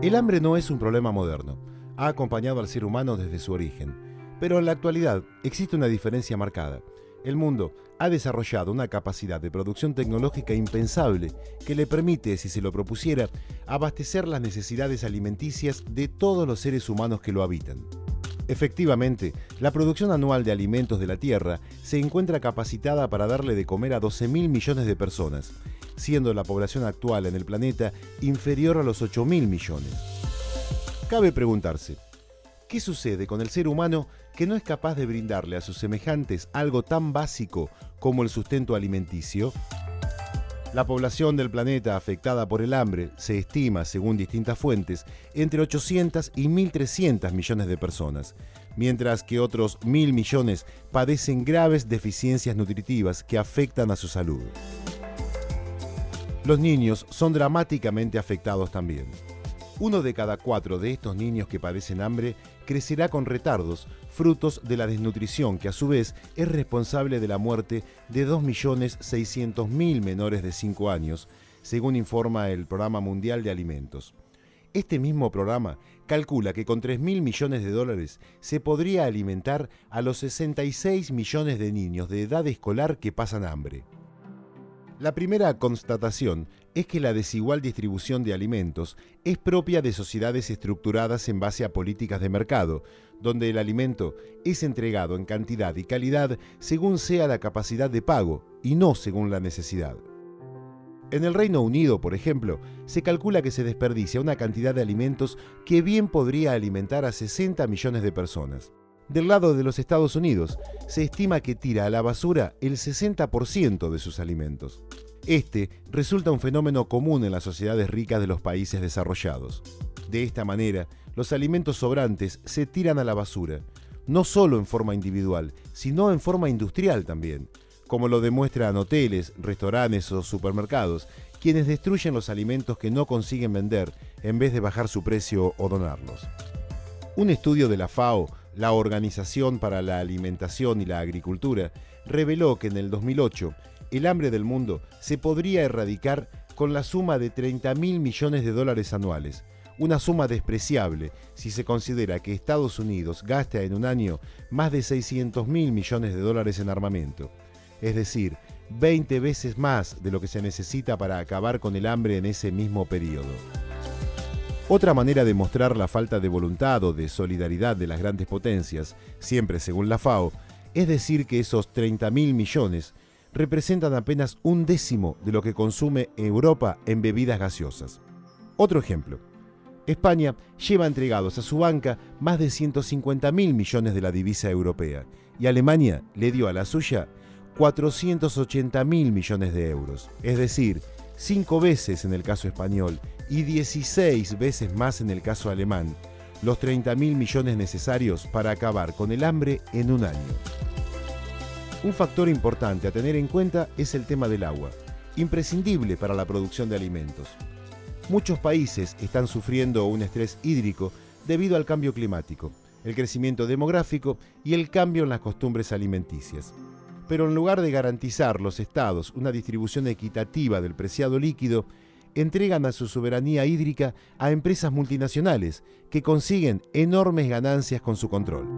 El hambre no es un problema moderno. Ha acompañado al ser humano desde su origen. Pero en la actualidad existe una diferencia marcada. El mundo ha desarrollado una capacidad de producción tecnológica impensable que le permite, si se lo propusiera, abastecer las necesidades alimenticias de todos los seres humanos que lo habitan. Efectivamente, la producción anual de alimentos de la Tierra se encuentra capacitada para darle de comer a 12.000 millones de personas, siendo la población actual en el planeta inferior a los 8.000 millones. Cabe preguntarse, ¿qué sucede con el ser humano que no es capaz de brindarle a sus semejantes algo tan básico como el sustento alimenticio? La población del planeta afectada por el hambre se estima, según distintas fuentes, entre 800 y 1.300 millones de personas, mientras que otros 1.000 millones padecen graves deficiencias nutritivas que afectan a su salud. Los niños son dramáticamente afectados también. 1 de cada 4 de estos niños que padecen hambre crecerá con retardos, frutos de la desnutrición que a su vez es responsable de la muerte de 2.600.000 menores de 5 años, según informa el Programa Mundial de Alimentos. Este mismo programa calcula que con 3.000 millones de dólares se podría alimentar a los 66 millones de niños de edad escolar que pasan hambre. La primera constatación es que la desigual distribución de alimentos es propia de sociedades estructuradas en base a políticas de mercado, donde el alimento es entregado en cantidad y calidad según sea la capacidad de pago y no según la necesidad. En el Reino Unido, por ejemplo, se calcula que se desperdicia una cantidad de alimentos que bien podría alimentar a 60 millones de personas. Del lado de los Estados Unidos, se estima que tira a la basura el 60% de sus alimentos. Este resulta un fenómeno común en las sociedades ricas de los países desarrollados. De esta manera, los alimentos sobrantes se tiran a la basura, no solo en forma individual, sino en forma industrial también, como lo demuestran hoteles, restaurantes o supermercados, quienes destruyen los alimentos que no consiguen vender en vez de bajar su precio o donarlos. Un estudio de la FAO, la Organización para la Alimentación y la Agricultura, reveló que en el 2008 el hambre del mundo se podría erradicar con la suma de 30.000 millones de dólares anuales, una suma despreciable si se considera que Estados Unidos gasta en un año más de 600.000 millones de dólares en armamento, es decir, 20 veces más de lo que se necesita para acabar con el hambre en ese mismo periodo. Otra manera de mostrar la falta de voluntad o de solidaridad de las grandes potencias, siempre según la FAO, es decir que esos 30.000 millones representan apenas 1/10 de lo que consume Europa en bebidas gaseosas. Otro ejemplo. España lleva entregados a su banca más de 150.000 millones de la divisa europea y Alemania le dio a la suya 480.000 millones de euros, es decir, 5 veces en el caso español y 16 veces más en el caso alemán, los 30.000 millones necesarios para acabar con el hambre en un año. Un factor importante a tener en cuenta es el tema del agua, imprescindible para la producción de alimentos. Muchos países están sufriendo un estrés hídrico debido al cambio climático, el crecimiento demográfico y el cambio en las costumbres alimenticias. Pero en lugar de garantizar los estados una distribución equitativa del preciado líquido, entregan a su soberanía hídrica a empresas multinacionales que consiguen enormes ganancias con su control.